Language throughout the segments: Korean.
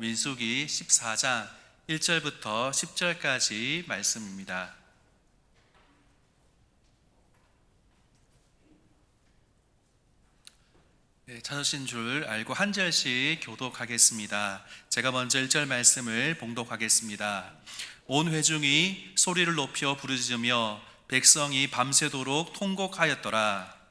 민수기 14장 1절부터 10절까지 말씀입니다. 찾으신 줄 알고 한 절씩 교독하겠습니다. 제가 먼저 1절 말씀을 봉독하겠습니다. 온 회중이 소리를 높여 부르짖으며 백성이 밤새도록 통곡하였더라.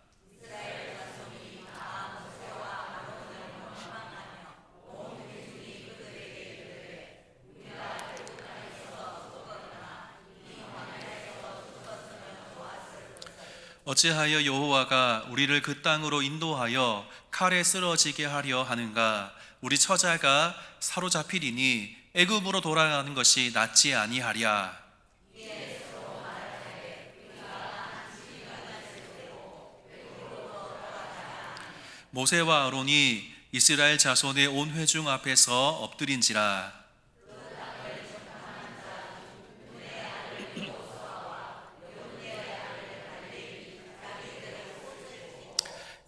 어찌하여 여호와가 우리를 그 땅으로 인도하여 칼에 쓰러지게 하려 하는가? 우리 처자가 사로잡히리니 애굽으로 돌아가는 것이 낫지 아니하랴. 모세와 아론이 이스라엘 자손의 온 회중 앞에서 엎드린지라.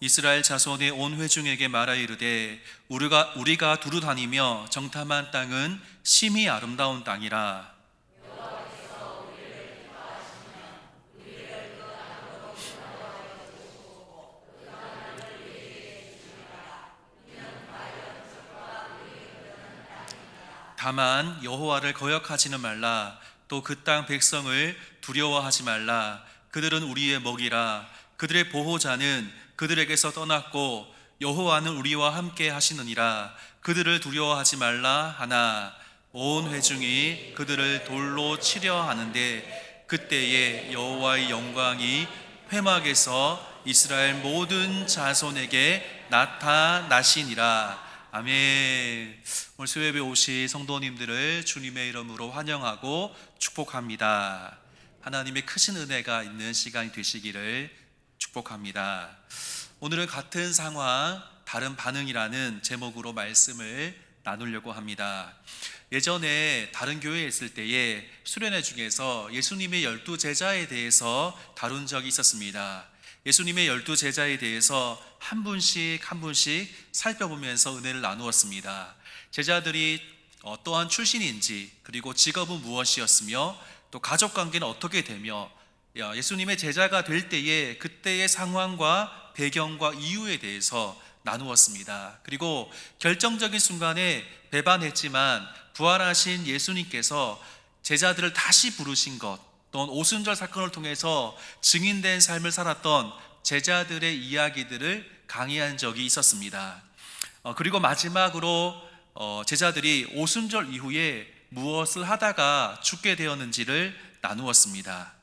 이스라엘 자손의 온 회중에게 말하 이르되 우리가 두루 다니며 정탐한 땅은 심히 아름다운 땅이라. 다만 여호와를 거역하지는 말라. 또 그 땅 백성을 두려워하지 말라. 그들은 우리의 먹이라. 그들의 보호자는 그들에게서 떠났고 여호와는 우리와 함께 하시느니라. 그들을 두려워하지 말라 하나 온 회중이 그들을 돌로 치려 하는데 그때에 여호와의 영광이 회막에서 이스라엘 모든 자손에게 나타나시니라. 아멘. 오늘 수요예배 오신 성도님들을 주님의 이름으로 환영하고 축복합니다. 하나님의 크신 은혜가 있는 시간이 되시기를 축복합니다. 오늘은 같은 상황, 다른 반응이라는 제목으로 말씀을 나누려고 합니다. 예전에 다른 교회에 있을 때에 수련회 중에서 예수님의 12제자에 대해서 다룬 적이 있었습니다. 예수님의 12제자에 대해서 한 분씩 살펴보면서 은혜를 나누었습니다. 제자들이 어떠한 출신인지, 그리고 직업은 무엇이었으며 또 가족관계는 어떻게 되며 예수님의 제자가 될 때에 그때의 상황과 배경과 이유에 대해서 나누었습니다. 그리고 결정적인 순간에 배반했지만 부활하신 예수님께서 제자들을 다시 부르신 것, 또는 오순절 사건을 통해서 증인된 삶을 살았던 제자들의 이야기들을 강의한 적이 있었습니다. 그리고 마지막으로 제자들이 오순절 이후에 무엇을 하다가 죽게 되었는지를 나누었습니다.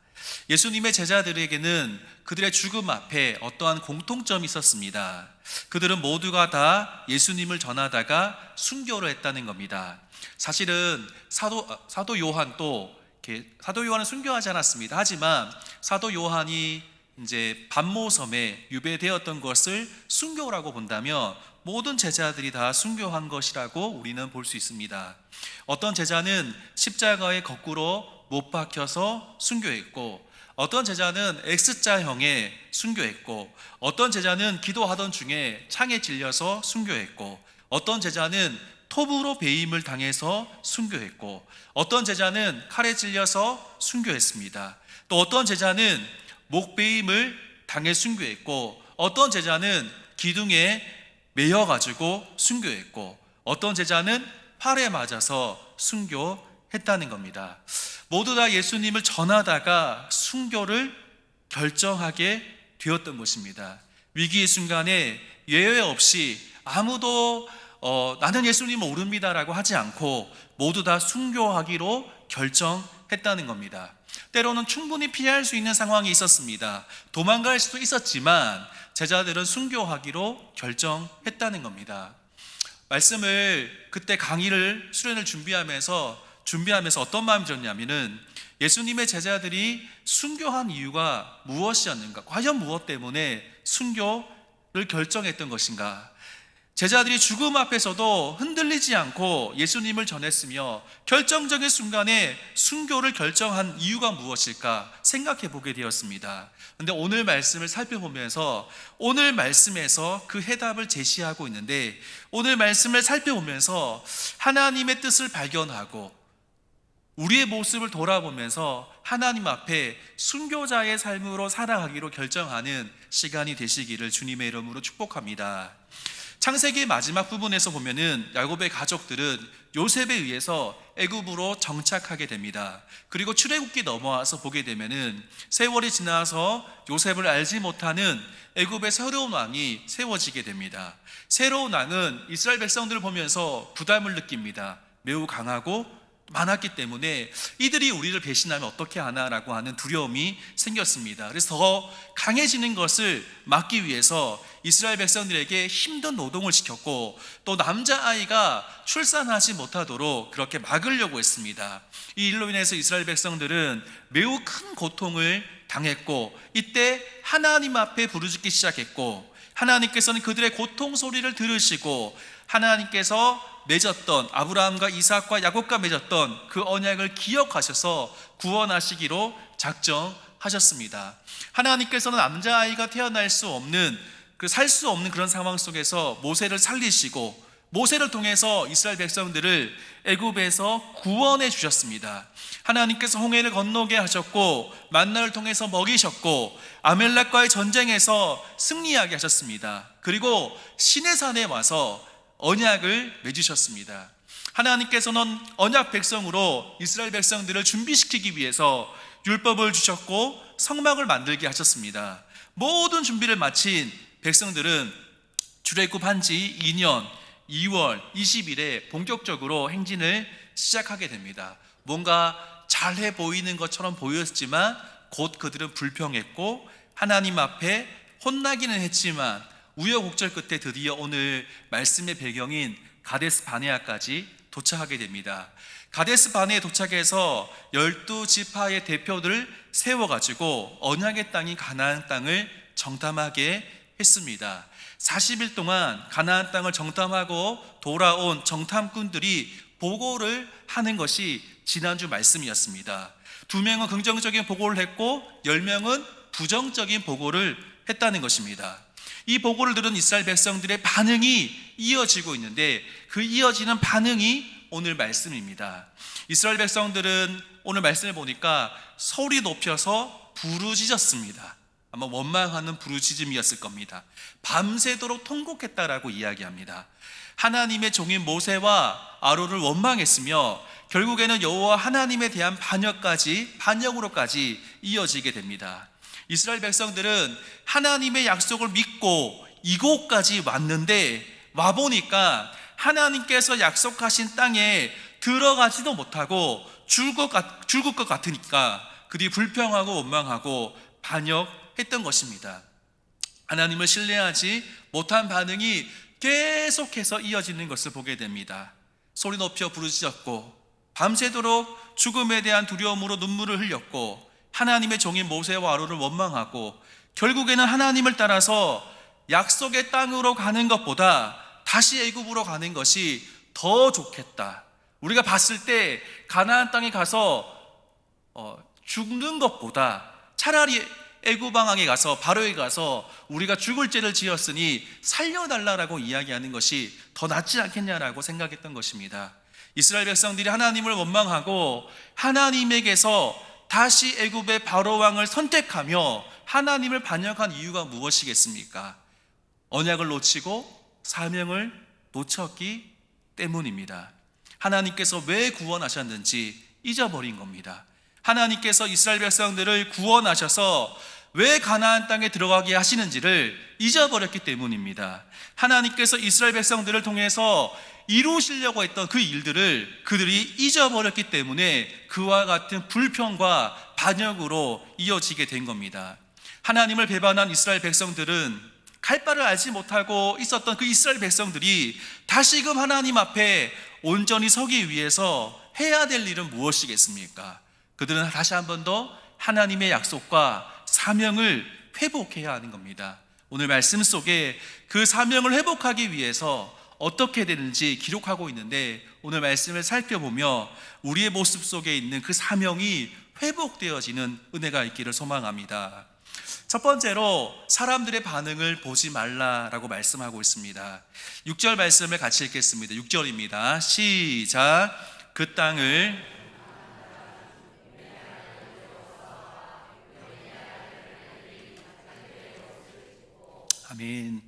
예수님의 제자들에게는 그들의 죽음 앞에 어떠한 공통점이 있었습니다. 그들은 모두가 다 예수님을 전하다가 순교를 했다는 겁니다. 사실은 사도 요한도 사도 요한은 순교하지 않았습니다. 하지만 사도 요한이 이제 반모섬에 유배되었던 것을 순교라고 본다면 모든 제자들이 다 순교한 것이라고 우리는 볼 수 있습니다. 어떤 제자는 십자가에 거꾸로 못 박혀서 순교했고, 어떤 제자는 X자형에 순교했고, 어떤 제자는 기도하던 중에 창에 찔려서 순교했고, 어떤 제자는 톱으로 베임을 당해서 순교했고, 어떤 제자는 칼에 찔려서 순교했습니다. 또 어떤 제자는 목베임을 당해 순교했고, 어떤 제자는 기둥에 매여가지고 순교했고, 어떤 제자는 활에 맞아서 순교했다는 겁니다. 모두 다 예수님을 전하다가 순교를 결정하게 되었던 것입니다. 위기의 순간에 예외 없이 아무도 나는 예수님을 모릅니다라고 하지 않고 모두 다 순교하기로 결정했다는 겁니다. 때로는 충분히 피할 수 있는 상황이 있었습니다. 도망갈 수도 있었지만 제자들은 순교하기로 결정했다는 겁니다. 말씀을 그때 수련을 준비하면서 어떤 마음이 들었냐면은 예수님의 제자들이 순교한 이유가 무엇이었는가? 과연 무엇 때문에 순교를 결정했던 것인가? 제자들이 죽음 앞에서도 흔들리지 않고 예수님을 전했으며 결정적인 순간에 순교를 결정한 이유가 무엇일까 생각해 보게 되었습니다. 그런데 오늘 말씀을 살펴보면서 오늘 말씀에서 그 해답을 제시하고 있는데, 오늘 말씀을 살펴보면서 하나님의 뜻을 발견하고 우리의 모습을 돌아보면서 하나님 앞에 순교자의 삶으로 살아가기로 결정하는 시간이 되시기를 주님의 이름으로 축복합니다. 창세기 마지막 부분에서 보면은 야곱의 가족들은 요셉에 의해서 애굽으로 정착하게 됩니다. 그리고 출애굽기 넘어와서 보게 되면은 세월이 지나서 요셉을 알지 못하는 애굽의 새로운 왕이 세워지게 됩니다. 새로운 왕은 이스라엘 백성들을 보면서 부담을 느낍니다. 매우 강하고 많았기 때문에 이들이 우리를 배신하면 어떻게 하나라고 하는 두려움이 생겼습니다. 그래서 더 강해지는 것을 막기 위해서 이스라엘 백성들에게 힘든 노동을 시켰고, 또 남자아이가 출산하지 못하도록 그렇게 막으려고 했습니다. 이 일로 인해서 이스라엘 백성들은 매우 큰 고통을 당했고, 이때 하나님 앞에 부르짖기 시작했고, 하나님께서는 그들의 고통 소리를 들으시고 하나님께서 맺었던 아브라함과 이삭과 야곱과 맺었던 그 언약을 기억하셔서 구원하시기로 작정하셨습니다. 하나님께서는 남자아이가 태어날 수 없는, 살 수 없는 그런 상황 속에서 모세를 살리시고, 모세를 통해서 이스라엘 백성들을 애굽에서 구원해 주셨습니다. 하나님께서 홍해를 건너게 하셨고, 만나를 통해서 먹이셨고, 아멜렉과의 전쟁에서 승리하게 하셨습니다. 그리고 시내산에 와서 언약을 맺으셨습니다. 하나님께서는 언약 백성으로 이스라엘 백성들을 준비시키기 위해서 율법을 주셨고 성막을 만들게 하셨습니다. 모든 준비를 마친 백성들은 출애굽한 지 2년 2월 20일에 본격적으로 행진을 시작하게 됩니다. 뭔가 잘해 보이는 것처럼 보였지만 곧 그들은 불평했고 하나님 앞에 혼나기는 했지만 우여곡절 끝에 드디어 오늘 말씀의 배경인 가데스 바네아까지 도착하게 됩니다. 가데스 바네아에 도착해서 12지파의 대표들을 세워가지고 언약의 땅인 가나안 땅을 정탐하게 했습니다. 40일 동안 가나안 땅을 정탐하고 돌아온 정탐꾼들이 보고를 하는 것이 지난주 말씀이었습니다. 2명은 긍정적인 보고를 했고 10명은 부정적인 보고를 했다는 것입니다. 이 보고를 들은 이스라엘 백성들의 반응이 이어지고 있는데, 그 이어지는 반응이 오늘 말씀입니다. 이스라엘 백성들은 오늘 말씀을 보니까 소리 높여서 부르짖었습니다. 아마 원망하는 부르짖음이었을 겁니다. 밤새도록 통곡했다라고 이야기합니다. 하나님의 종인 모세와 아론을 원망했으며 결국에는 여호와 하나님에 대한 반역으로까지 이어지게 됩니다. 이스라엘 백성들은 하나님의 약속을 믿고 이곳까지 왔는데, 와보니까 하나님께서 약속하신 땅에 들어가지도 못하고 죽을 것 같으니까 그들이 불평하고 원망하고 반역했던 것입니다. 하나님을 신뢰하지 못한 반응이 계속해서 이어지는 것을 보게 됩니다. 소리 높여 부르짖었고 밤새도록 죽음에 대한 두려움으로 눈물을 흘렸고 하나님의 종인 모세와 아론을 원망하고 결국에는 하나님을 따라서 약속의 땅으로 가는 것보다 다시 애굽으로 가는 것이 더 좋겠다. 우리가 봤을 때 가나안 땅에 가서 죽는 것보다 차라리 애굽 왕에게 가서 바로에게 가서 우리가 죽을 죄를 지었으니 살려달라고 이야기하는 것이 더 낫지 않겠냐라고 생각했던 것입니다. 이스라엘 백성들이 하나님을 원망하고 하나님에게서 다시 애굽의 바로 왕을 선택하며 하나님을 반역한 이유가 무엇이겠습니까? 언약을 놓치고 사명을 놓쳤기 때문입니다. 하나님께서 왜 구원하셨는지 잊어버린 겁니다. 하나님께서 이스라엘 백성들을 구원하셔서 왜 가나안 땅에 들어가게 하시는지를 잊어버렸기 때문입니다. 하나님께서 이스라엘 백성들을 통해서 이루시려고 했던 그 일들을 그들이 잊어버렸기 때문에 그와 같은 불평과 반역으로 이어지게 된 겁니다. 하나님을 배반한 이스라엘 백성들은 갈 바를 알지 못하고 있었던 그 이스라엘 백성들이 다시금 하나님 앞에 온전히 서기 위해서 해야 될 일은 무엇이겠습니까? 그들은 다시 한 번 더 하나님의 약속과 사명을 회복해야 하는 겁니다. 오늘 말씀 속에 그 사명을 회복하기 위해서 어떻게 되는지 기록하고 있는데, 오늘 말씀을 살펴보며 우리의 모습 속에 있는 그 사명이 회복되어지는 은혜가 있기를 소망합니다. 첫 번째로 사람들의 반응을 보지 말라라고 말씀하고 있습니다. 6절 말씀을 같이 읽겠습니다. 6절입니다. 시작. 그 땅을 아멘.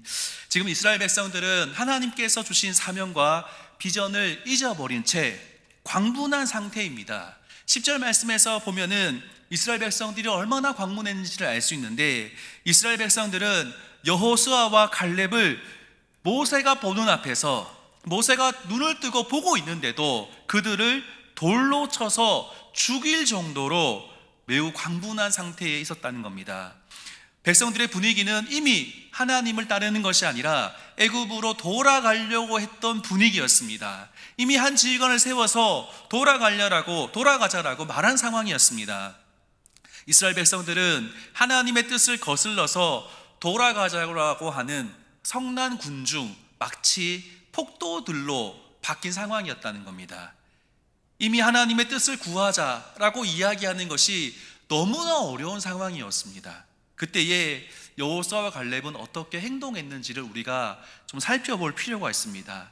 지금 이스라엘 백성들은 하나님께서 주신 사명과 비전을 잊어버린 채 광분한 상태입니다. 10절 말씀에서 보면은 이스라엘 백성들이 얼마나 광분했는지를 알 수 있는데, 이스라엘 백성들은 여호수아와 갈렙을 모세가 보는 앞에서, 모세가 눈을 뜨고 보고 있는데도 그들을 돌로 쳐서 죽일 정도로 매우 광분한 상태에 있었다는 겁니다. 백성들의 분위기는 이미 하나님을 따르는 것이 아니라 애굽으로 돌아가려고 했던 분위기였습니다. 이미 한 지휘관을 세워서 돌아가자라고 말한 상황이었습니다. 이스라엘 백성들은 하나님의 뜻을 거슬러서 돌아가자고 하는 성난 군중, 마치 폭도들로 바뀐 상황이었다는 겁니다. 이미 하나님의 뜻을 구하자라고 이야기하는 것이 너무나 어려운 상황이었습니다. 그때에 여호수아와 갈렙은 어떻게 행동했는지를 우리가 좀 살펴볼 필요가 있습니다.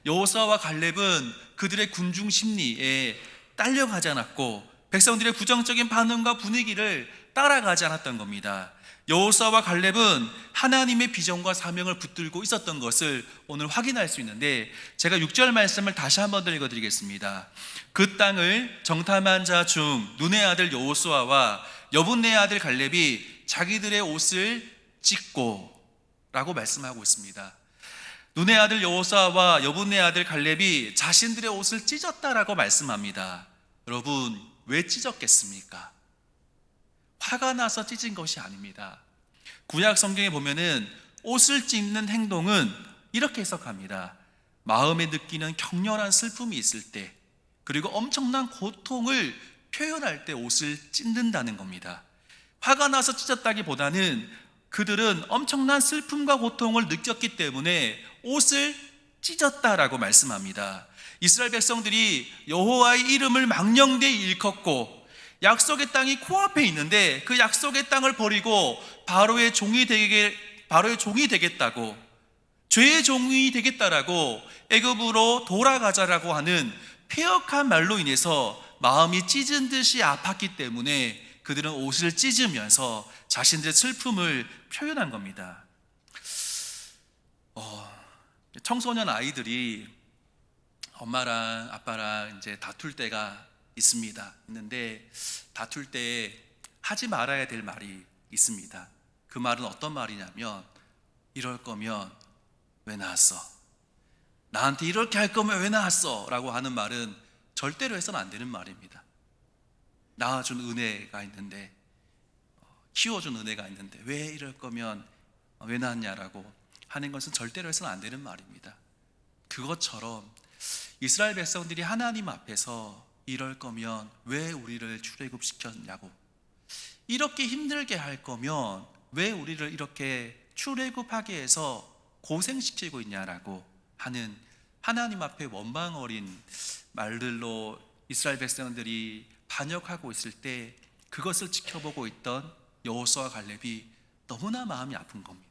여호수아와 갈렙은 그들의 군중 심리에 딸려가지 않았고 백성들의 부정적인 반응과 분위기를 따라가지 않았던 겁니다. 여호수아와 갈렙은 하나님의 비전과 사명을 붙들고 있었던 것을 오늘 확인할 수 있는데, 제가 6절 말씀을 다시 한번 더 읽어드리겠습니다. 그 땅을 정탐한 자 중 눈의 아들 여호수아와 여분네의 아들 갈렙이 자기들의 옷을 찢고 라고 말씀하고 있습니다. 눈의 아들 여호수아와 여분네의 아들 갈렙이 자신들의 옷을 찢었다라고 말씀합니다. 여러분, 왜 찢었겠습니까? 화가 나서 찢은 것이 아닙니다. 구약 성경에 보면은 옷을 찢는 행동은 이렇게 해석합니다. 마음에 느끼는 격렬한 슬픔이 있을 때, 그리고 엄청난 고통을 표현할 때 옷을 찢는다는 겁니다. 화가 나서 찢었다기보다는 그들은 엄청난 슬픔과 고통을 느꼈기 때문에 옷을 찢었다라고 말씀합니다. 이스라엘 백성들이 여호와의 이름을 망령되이 일컫고 약속의 땅이 코앞에 있는데 그 약속의 땅을 버리고 바로의 종이 되겠다고, 죄의 종이 되겠다라고 애굽으로 돌아가자라고 하는 폐역한 말로 인해서 마음이 찢은 듯이 아팠기 때문에 그들은 옷을 찢으면서 자신들의 슬픔을 표현한 겁니다. 청소년 아이들이 엄마랑 아빠랑 이제 다툴 때가 있는데 다툴 때 하지 말아야 될 말이 있습니다. 그 말은 어떤 말이냐면, 이럴 거면 왜 낳았어? 나한테 이렇게 할 거면 왜 낳았어? 라고 하는 말은 절대로 해서는 안 되는 말입니다. 낳아준 은혜가 있는데, 키워준 은혜가 있는데 왜 이럴 거면 왜 낳았냐라고 하는 것은 절대로 해서는 안 되는 말입니다. 그것처럼 이스라엘 백성들이 하나님 앞에서 이럴 거면 왜 우리를 출애굽시켰냐고, 이렇게 힘들게 할 거면 왜 우리를 이렇게 출애굽하게 해서 고생시키고 있냐라고 하는 하나님 앞에 원망 어린 말들로 이스라엘 백성들이 반역하고 있을 때 그것을 지켜보고 있던 여호수아와 갈렙이 너무나 마음이 아픈 겁니다.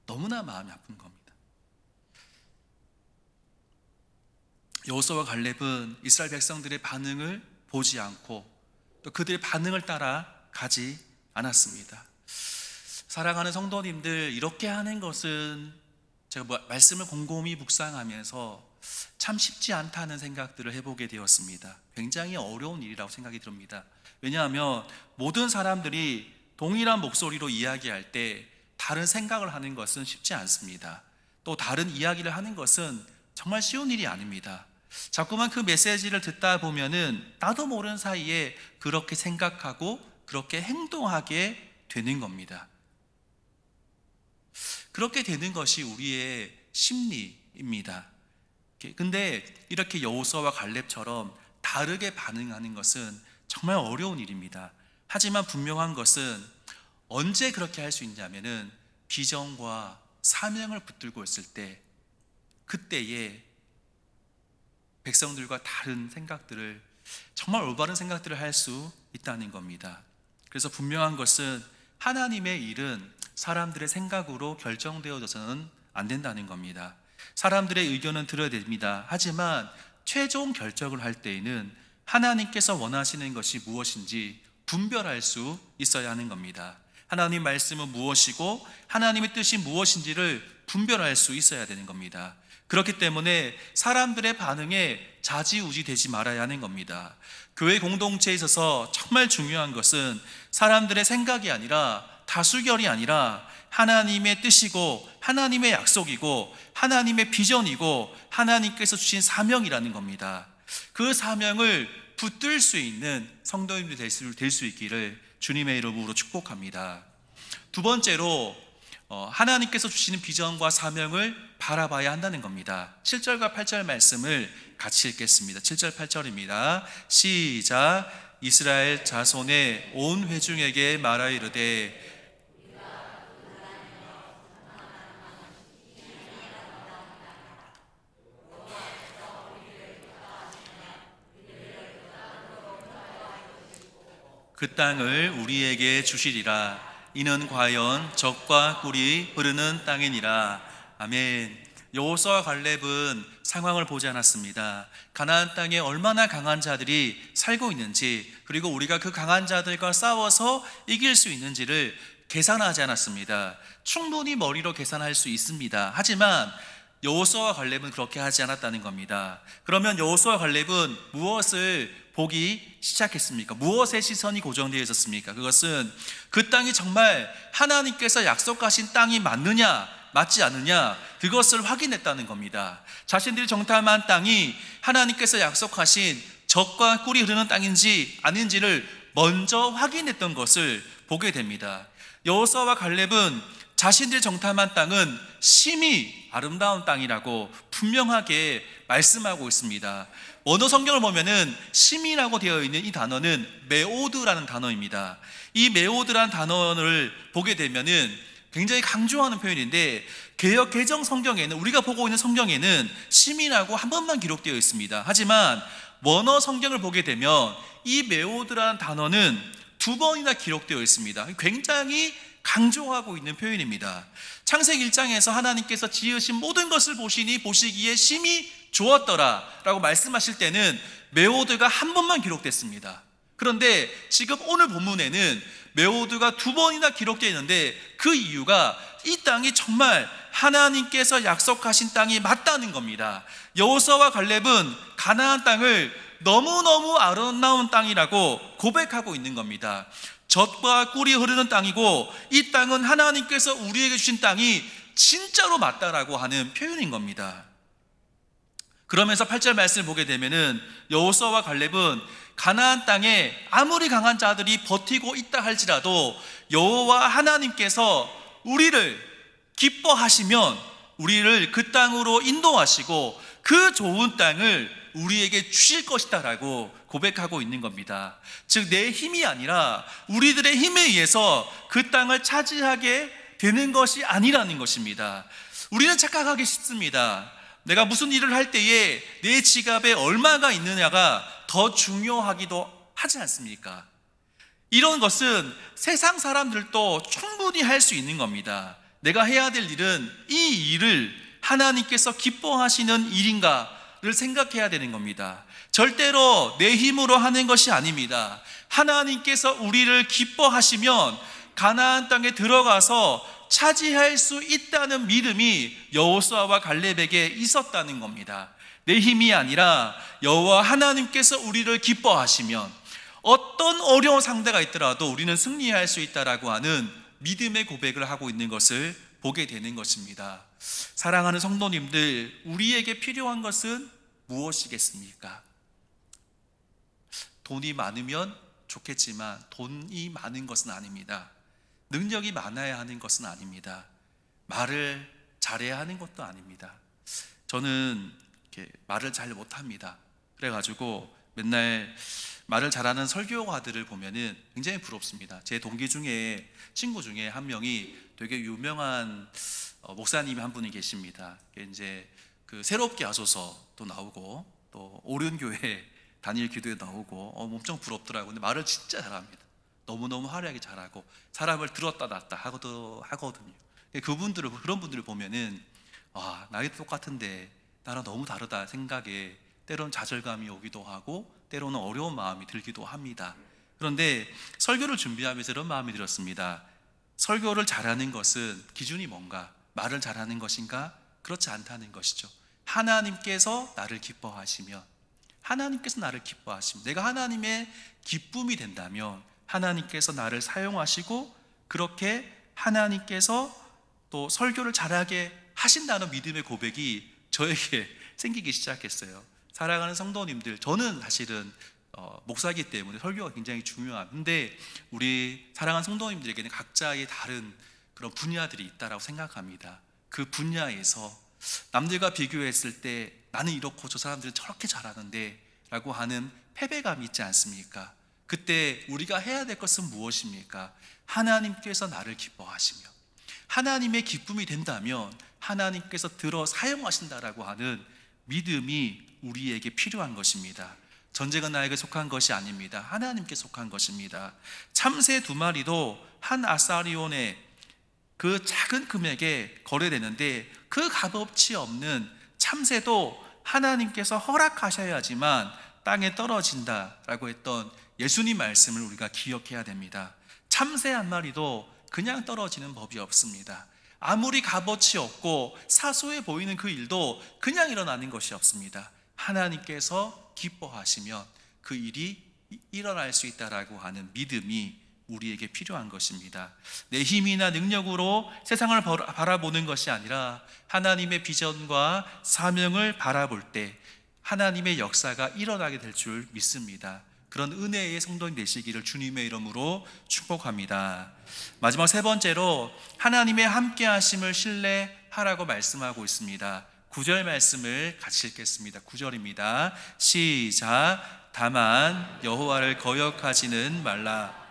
너무나 마음이 아픈 겁니다. 여호수아와 갈렙은 이스라엘 백성들의 반응을 보지 않고 또 그들의 반응을 따라 가지 않았습니다. 사랑하는 성도님들, 이렇게 하는 것은 제가 말씀을 곰곰이 묵상하면서 참 쉽지 않다는 생각들을 해보게 되었습니다. 굉장히 어려운 일이라고 생각이 듭니다. 왜냐하면 모든 사람들이 동일한 목소리로 이야기할 때 다른 생각을 하는 것은 쉽지 않습니다. 또 다른 이야기를 하는 것은 정말 쉬운 일이 아닙니다. 자꾸만 그 메시지를 듣다 보면은 나도 모르는 사이에 그렇게 생각하고 그렇게 행동하게 되는 겁니다. 그렇게 되는 것이 우리의 심리입니다. 근데 이렇게 여호수아와 갈렙처럼 다르게 반응하는 것은 정말 어려운 일입니다. 하지만 분명한 것은 언제 그렇게 할 수 있냐면은 비전과 사명을 붙들고 있을 때, 그때에 백성들과 다른 생각들을, 정말 올바른 생각들을 할 수 있다는 겁니다. 그래서 분명한 것은 하나님의 일은 사람들의 생각으로 결정되어져서는 안 된다는 겁니다. 사람들의 의견은 들어야 됩니다. 하지만 최종 결정을 할 때에는 하나님께서 원하시는 것이 무엇인지 분별할 수 있어야 하는 겁니다. 하나님 말씀은 무엇이고 하나님의 뜻이 무엇인지를 분별할 수 있어야 되는 겁니다. 그렇기 때문에 사람들의 반응에 좌지우지 되지 말아야 하는 겁니다. 교회 공동체에 있어서 정말 중요한 것은 사람들의 생각이 아니라, 다수결이 아니라 하나님의 뜻이고 하나님의 약속이고 하나님의 비전이고 하나님께서 주신 사명이라는 겁니다. 그 사명을 붙들 수 있는 성도님들이 될 수 있기를 주님의 이름으로 축복합니다. 두 번째로 하나님께서 주시는 비전과 사명을 바라봐야 한다는 겁니다. 7절과 8절 말씀을 같이 읽겠습니다. 7절 8절입니다. 시작. 이스라엘 자손의 온 회중에게 말하 이르되 그 땅을 우리에게 주시리라. 이는 과연 젖과 꿀이 흐르는 땅이니라. 아멘. 여호수아와 갈렙은 상황을 보지 않았습니다. 가나안 땅에 얼마나 강한 자들이 살고 있는지, 그리고 우리가 그 강한 자들과 싸워서 이길 수 있는지를 계산하지 않았습니다. 충분히 머리로 계산할 수 있습니다. 하지만 여호수아와 갈렙은 그렇게 하지 않았다는 겁니다. 그러면 여호수아와 갈렙은 무엇을 보기 시작했습니까? 무엇에 시선이 고정되어 있었습니까? 그것은 그 땅이 정말 하나님께서 약속하신 땅이 맞느냐 맞지 않느냐, 그것을 확인했다는 겁니다. 자신들이 정탐한 땅이 하나님께서 약속하신 젖과 꿀이 흐르는 땅인지 아닌지를 먼저 확인했던 것을 보게 됩니다. 여호수아와 갈렙은 자신들이 정탐한 땅은 심히 아름다운 땅이라고 분명하게 말씀하고 있습니다. 원어 성경을 보면은 심이라고 되어 있는 이 단어는 메오드라는 단어입니다. 이 메오드라는 단어를 보게 되면은 굉장히 강조하는 표현인데, 개역 개정 성경에는, 우리가 보고 있는 성경에는 심이라고 한 번만 기록되어 있습니다. 하지만 원어 성경을 보게 되면 이 메오드라는 단어는 두 번이나 기록되어 있습니다. 굉장히 강조하고 있는 표현입니다. 창세기 1장에서 하나님께서 지으신 모든 것을 보시기에 심히 좋았더라 라고 말씀하실 때는 메오드가 한 번만 기록됐습니다. 그런데 지금 오늘 본문에는 메오드가 두 번이나 기록되어 있는데, 그 이유가 이 땅이 정말 하나님께서 약속하신 땅이 맞다는 겁니다. 여호수아와 갈렙은 가나안 땅을 너무너무 아름다운 땅이라고 고백하고 있는 겁니다. 젖과 꿀이 흐르는 땅이고 이 땅은 하나님께서 우리에게 주신 땅이 진짜로 맞다라고 하는 표현인 겁니다. 그러면서 8절 말씀을 보게 되면은 여호수아와 갈렙은 가나안 땅에 아무리 강한 자들이 버티고 있다 할지라도 여호와 하나님께서 우리를 기뻐하시면 우리를 그 땅으로 인도하시고 그 좋은 땅을 우리에게 주실 것이다 라고 고백하고 있는 겁니다. 즉, 내 힘이 아니라 우리들의 힘에 의해서 그 땅을 차지하게 되는 것이 아니라는 것입니다. 우리는 착각하기 쉽습니다. 내가 무슨 일을 할 때에 내 지갑에 얼마가 있느냐가 더 중요하기도 하지 않습니까? 이런 것은 세상 사람들도 충분히 할 수 있는 겁니다. 내가 해야 될 일은 이 일을 하나님께서 기뻐하시는 일인가를 생각해야 되는 겁니다. 절대로 내 힘으로 하는 것이 아닙니다. 하나님께서 우리를 기뻐하시면 가나안 땅에 들어가서 차지할 수 있다는 믿음이 여호수아와 갈렙에게 있었다는 겁니다. 내 힘이 아니라 여호와 하나님께서 우리를 기뻐하시면 어떤 어려운 상대가 있더라도 우리는 승리할 수 있다라고 하는 믿음의 고백을 하고 있는 것을 보게 되는 것입니다. 사랑하는 성도님들, 우리에게 필요한 것은 무엇이겠습니까? 돈이 많으면 좋겠지만 돈이 많은 것은 아닙니다. 능력이 많아야 하는 것은 아닙니다. 말을 잘해야 하는 것도 아닙니다. 저는 이렇게 말을 잘 못합니다. 그래가지고 맨날 말을 잘하는 설교가들을 보면은 굉장히 부럽습니다. 제 동기 중에 친구 중에 한 명이 되게 유명한 목사님이 한 분이 계십니다. 이제 그 새롭게 하소서도 나오고 또 오륜교회 단일 기도에 나오고 엄청 부럽더라고요. 근데 말을 진짜 잘합니다. 너무너무 화려하게 잘하고 사람을 들었다 놨다 하거든요. 그런 분들을 보면은 나이도 똑같은데 나랑 너무 다르다 생각에 때로는 좌절감이 오기도 하고 때로는 어려운 마음이 들기도 합니다. 그런데 설교를 준비하면서 이런 마음이 들었습니다. 설교를 잘하는 것은 기준이 뭔가? 말을 잘하는 것인가? 그렇지 않다는 것이죠. 하나님께서 나를 기뻐하시면 내가 하나님의 기쁨이 된다면 하나님께서 나를 사용하시고 그렇게 하나님께서 또 설교를 잘하게 하신다는 믿음의 고백이 저에게 생기기 시작했어요. 사랑하는 성도님들, 저는 사실은 목사이기 때문에 설교가 굉장히 중요한데 우리 사랑하는 성도님들에게는 각자의 다른 그런 분야들이 있다라고 생각합니다. 그 분야에서 남들과 비교했을 때 나는 이렇고 저 사람들은 저렇게 잘하는데 라고 하는 패배감이 있지 않습니까? 그때 우리가 해야 될 것은 무엇입니까? 하나님께서 나를 기뻐하시며 하나님의 기쁨이 된다면 하나님께서 들어 사용하신다라고 하는 믿음이 우리에게 필요한 것입니다. 전쟁은 나에게 속한 것이 아닙니다. 하나님께 속한 것입니다. 참새 2마리도 한 아사리온의 그 작은 금액에 거래되는데 그 값어치 없는 참새도 하나님께서 허락하셔야지만 땅에 떨어진다라고 했던 예수님 말씀을 우리가 기억해야 됩니다. 참새 한 마리도 그냥 떨어지는 법이 없습니다. 아무리 값어치 없고 사소해 보이는 그 일도 그냥 일어나는 것이 없습니다. 하나님께서 기뻐하시면 그 일이 일어날 수 있다라고 하는 믿음이 우리에게 필요한 것입니다. 내 힘이나 능력으로 세상을 바라보는 것이 아니라 하나님의 비전과 사명을 바라볼 때 하나님의 역사가 일어나게 될 줄 믿습니다. 그런 은혜의 성도님 되시기를 주님의 이름으로 축복합니다. 마지막 3번째로 하나님의 함께 하심을 신뢰하라고 말씀하고 있습니다. 9절 말씀을 같이 읽겠습니다. 9절입니다. 시작. 다만 여호와를 거역하지는 말라.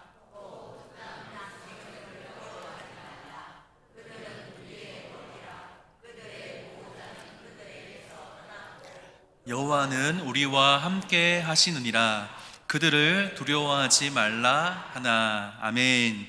여호와는 우리와 함께 하시느니라. 그들을 두려워하지 말라 하나. 아멘.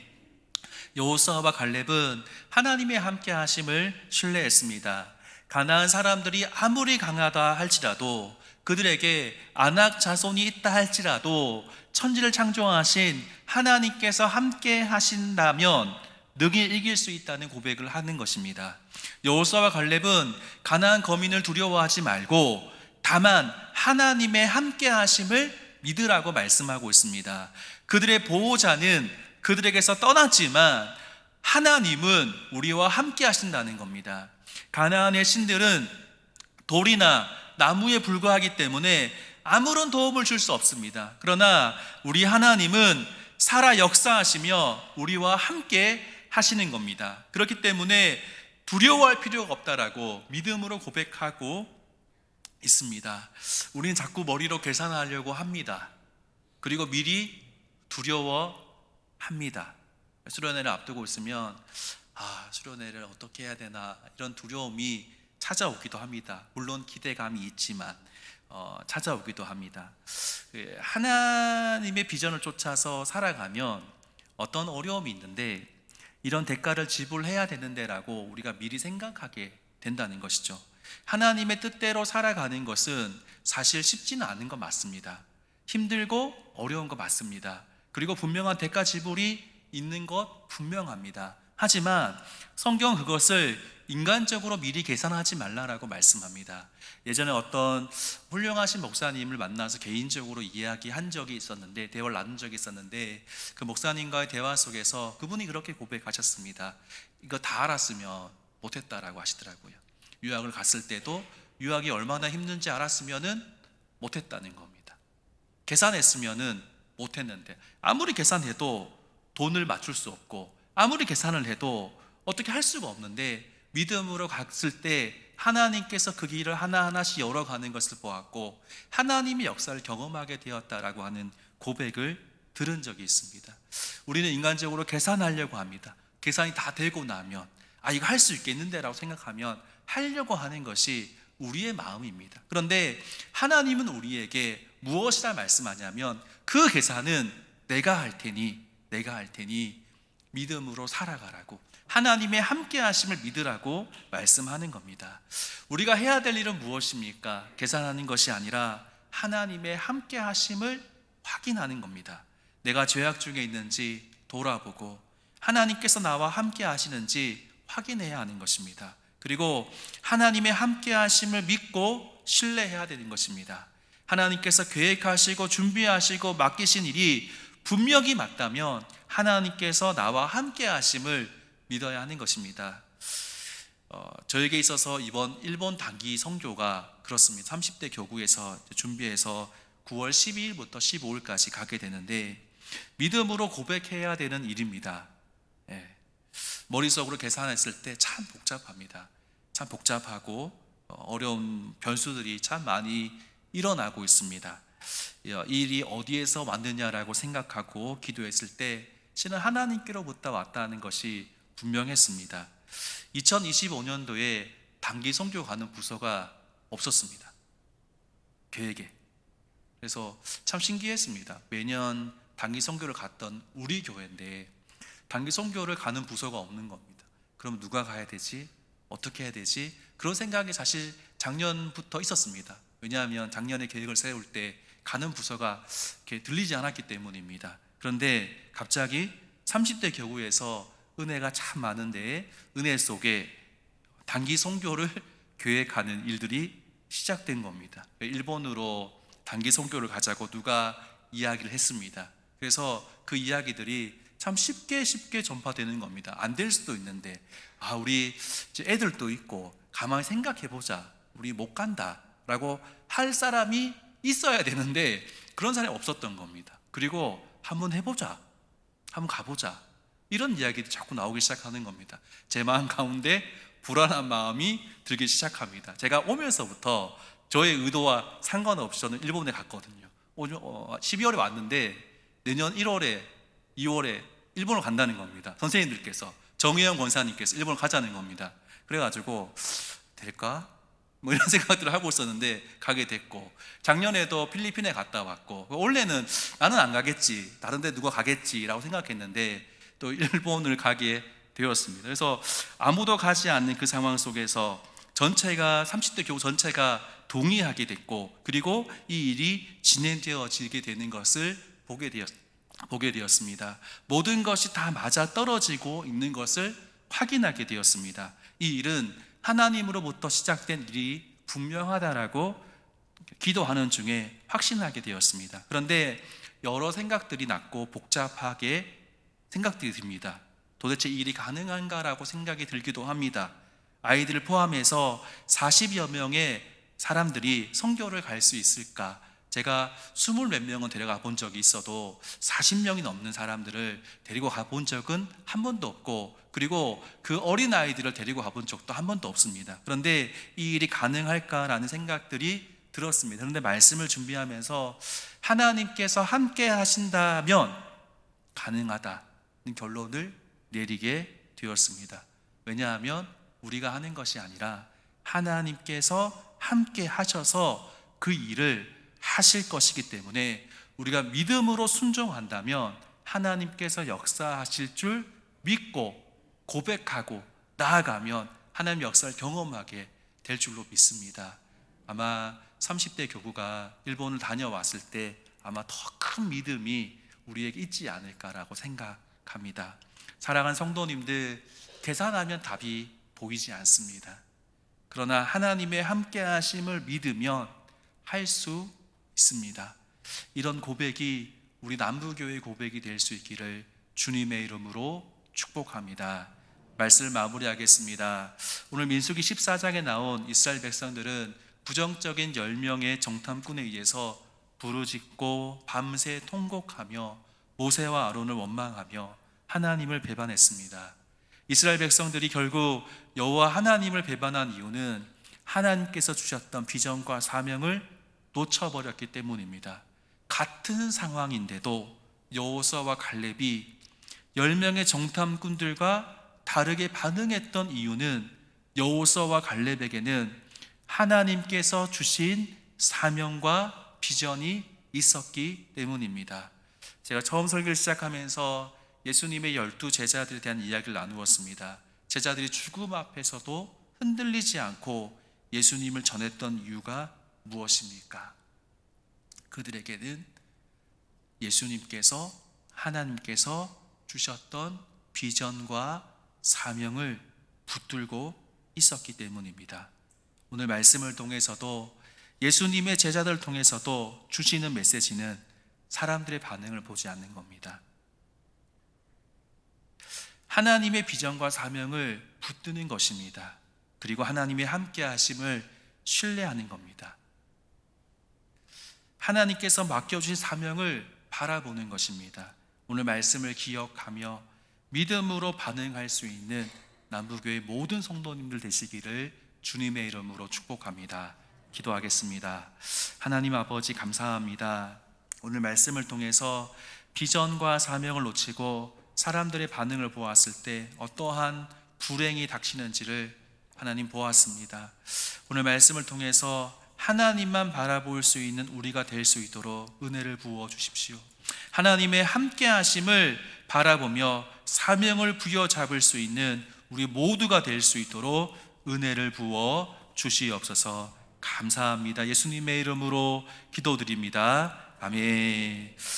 여호수아와 갈렙은 하나님의 함께 하심을 신뢰했습니다. 가나안 사람들이 아무리 강하다 할지라도 그들에게 아낙 자손이 있다 할지라도 천지를 창조하신 하나님께서 함께 하신다면 능히 이길 수 있다는 고백을 하는 것입니다. 여호수아와 갈렙은 가나안 거민을 두려워하지 말고 다만 하나님의 함께 하심을 믿으라고 말씀하고 있습니다. 그들의 보호자는 그들에게서 떠났지만 하나님은 우리와 함께 하신다는 겁니다. 가나안의 신들은 돌이나 나무에 불과하기 때문에 아무런 도움을 줄 수 없습니다. 그러나 우리 하나님은 살아 역사하시며 우리와 함께 하시는 겁니다. 그렇기 때문에 두려워할 필요가 없다라고 믿음으로 고백하고 있습니다. 우리는 자꾸 머리로 계산하려고 합니다. 그리고 미리 두려워합니다. 수련회를 앞두고 있으면 수련회를 어떻게 해야 되나 이런 두려움이 찾아오기도 합니다. 물론 기대감이 있지만 찾아오기도 합니다. 하나님의 비전을 쫓아서 살아가면 어떤 어려움이 있는데 이런 대가를 지불해야 되는데라고 우리가 미리 생각하게 된다는 것이죠. 하나님의 뜻대로 살아가는 것은 사실 쉽지는 않은 건 맞습니다. 힘들고 어려운 거 맞습니다. 그리고 분명한 대가 지불이 있는 것 분명합니다. 하지만 성경은 그것을 인간적으로 미리 계산하지 말라라고 말씀합니다. 예전에 어떤 훌륭하신 목사님을 만나서 개인적으로 이야기한 적이 있었는데, 대화를 나눈 적이 있었는데, 그 목사님과의 대화 속에서 그분이 그렇게 고백하셨습니다. 이거 다 알았으면 못했다라고 하시더라고요. 유학을 갔을 때도 유학이 얼마나 힘든지 알았으면은 못했다는 겁니다. 계산했으면은 못했는데, 아무리 계산해도 돈을 맞출 수 없고 아무리 계산을 해도 어떻게 할 수가 없는데 믿음으로 갔을 때 하나님께서 그 길을 하나하나씩 열어가는 것을 보았고 하나님의 역사를 경험하게 되었다라고 하는 고백을 들은 적이 있습니다. 우리는 인간적으로 계산하려고 합니다. 계산이 다 되고 나면 이거 할 수 있겠는데 라고 생각하면 하려고 하는 것이 우리의 마음입니다. 그런데 하나님은 우리에게 무엇이라 말씀하냐면 그 계산은 내가 할 테니 믿음으로 살아가라고, 하나님의 함께 하심을 믿으라고 말씀하는 겁니다. 우리가 해야 될 일은 무엇입니까? 계산하는 것이 아니라 하나님의 함께 하심을 확인하는 겁니다. 내가 죄악 중에 있는지 돌아보고 하나님께서 나와 함께 하시는지 확인해야 하는 것입니다. 그리고 하나님의 함께 하심을 믿고 신뢰해야 되는 것입니다. 하나님께서 계획하시고 준비하시고 맡기신 일이 분명히 맞다면 하나님께서 나와 함께 하심을 믿어야 하는 것입니다. 저에게 있어서 이번 일본 단기 선교가 그렇습니다. 30대 교구에서 준비해서 9월 12일부터 15일까지 가게 되는데 믿음으로 고백해야 되는 일입니다. 머릿속으로 계산했을 때 참 복잡합니다. 참 복잡하고 어려운 변수들이 참 많이 일어나고 있습니다. 이 일이 어디에서 왔느냐라고 생각하고 기도했을 때 신은 하나님께로부터 왔다는 것이 분명했습니다. 2025년도에 단기 선교 가는 부서가 없었습니다. 계획에. 그래서 참 신기했습니다. 매년 단기 선교를 갔던 우리 교회인데 단기 선교를 가는 부서가 없는 겁니다. 그럼 누가 가야 되지? 어떻게 해야 되지? 그런 생각이 사실 작년부터 있었습니다. 왜냐하면 작년에 계획을 세울 때 가는 부서가 이렇게 들리지 않았기 때문입니다. 그런데 갑자기 30대 교구에서 은혜가 참 많은데 은혜 속에 단기 선교를 계획하는 일들이 시작된 겁니다. 일본으로 단기 선교를 가자고 누가 이야기를 했습니다. 그래서 그 이야기들이 참 쉽게 전파되는 겁니다. 안 될 수도 있는데 우리 이제 애들도 있고 가만히 생각해보자, 우리 못 간다 라고 할 사람이 있어야 되는데 그런 사람이 없었던 겁니다. 그리고 한번 해보자, 한번 가보자, 이런 이야기들이 자꾸 나오기 시작하는 겁니다. 제 마음 가운데 불안한 마음이 들기 시작합니다. 제가 오면서부터 저의 의도와 상관없이 저는 일본에 갔거든요. 12월에 왔는데 내년 1월에 2월에 일본을 간다는 겁니다. 선생님들께서, 정의영 권사님께서 일본을 가자는 겁니다. 그래가지고 될까? 이런 생각들을 하고 있었는데 가게 됐고, 작년에도 필리핀에 갔다 왔고, 원래는 나는 안 가겠지, 다른 데 누가 가겠지라고 생각했는데 또 일본을 가게 되었습니다. 그래서 아무도 가지 않는 그 상황 속에서 30대 교우 전체가 동의하게 됐고, 그리고 이 일이 진행되어지게 되는 것을 보게 되었습니다. 모든 것이 다 맞아 떨어지고 있는 것을 확인하게 되었습니다. 이 일은 하나님으로부터 시작된 일이 분명하다라고 기도하는 중에 확신하게 되었습니다. 그런데 여러 생각들이 났고 복잡하게 생각들이 듭니다. 도대체 이 일이 가능한가라고 생각이 들기도 합니다. 아이들을 포함해서 40여 명의 사람들이 선교를 갈 수 있을까? 제가 20몇 명은 데려가 본 적이 있어도 40명이 넘는 사람들을 데리고 가본 적은 한 번도 없고, 그리고 그 어린 아이들을 데리고 가본 적도 한 번도 없습니다. 그런데 이 일이 가능할까라는 생각들이 들었습니다. 그런데 말씀을 준비하면서 하나님께서 함께 하신다면 가능하다는 결론을 내리게 되었습니다. 왜냐하면 우리가 하는 것이 아니라 하나님께서 함께 하셔서 그 일을 하실 것이기 때문에 우리가 믿음으로 순종한다면 하나님께서 역사하실 줄 믿고 고백하고 나아가면 하나님 역사를 경험하게 될 줄로 믿습니다. 아마 30대 교구가 일본을 다녀왔을 때 아마 더 큰 믿음이 우리에게 있지 않을까라고 생각합니다. 사랑하는 성도님들, 계산하면 답이 보이지 않습니다. 그러나 하나님의 함께 하심을 믿으면 할 수 있습니다. 이런 고백이 우리 남부교회의 고백이 될 수 있기를 주님의 이름으로 축복합니다. 말씀을 마무리하겠습니다. 오늘 민수기 14장에 나온 이스라엘 백성들은 부정적인 10명의 정탐꾼에 의해서 부르짖고 밤새 통곡하며 모세와 아론을 원망하며 하나님을 배반했습니다. 이스라엘 백성들이 결국 여호와 하나님을 배반한 이유는 하나님께서 주셨던 비전과 사명을 놓쳐버렸기 때문입니다. 같은 상황인데도 여호수아와 갈렙이 10명의 정탐꾼들과 다르게 반응했던 이유는 여호수아와 갈렙에게는 하나님께서 주신 사명과 비전이 있었기 때문입니다. 제가 처음 설교를 시작하면서 예수님의 12 제자들에 대한 이야기를 나누었습니다. 제자들이 죽음 앞에서도 흔들리지 않고 예수님을 전했던 이유가 무엇입니까? 그들에게는 예수님께서, 하나님께서 주셨던 비전과 사명을 붙들고 있었기 때문입니다. 오늘 말씀을 통해서도, 예수님의 제자들을 통해서도 주시는 메시지는 사람들의 반응을 보지 않는 겁니다. 하나님의 비전과 사명을 붙드는 것입니다. 그리고 하나님의 함께 하심을 신뢰하는 겁니다. 하나님께서 맡겨주신 사명을 바라보는 것입니다. 오늘 말씀을 기억하며 믿음으로 반응할 수 있는 남부교회 모든 성도님들 되시기를 주님의 이름으로 축복합니다. 기도하겠습니다. 하나님 아버지, 감사합니다. 오늘 말씀을 통해서 비전과 사명을 놓치고 사람들의 반응을 보았을 때 어떠한 불행이 닥치는지를 하나님 보았습니다. 오늘 말씀을 통해서 하나님만 바라볼 수 있는 우리가 될 수 있도록 은혜를 부어 주십시오. 하나님의 함께 하심을 바라보며 사명을 부여잡을 수 있는 우리 모두가 될 수 있도록 은혜를 부어 주시옵소서. 감사합니다. 예수님의 이름으로 기도드립니다. 아멘.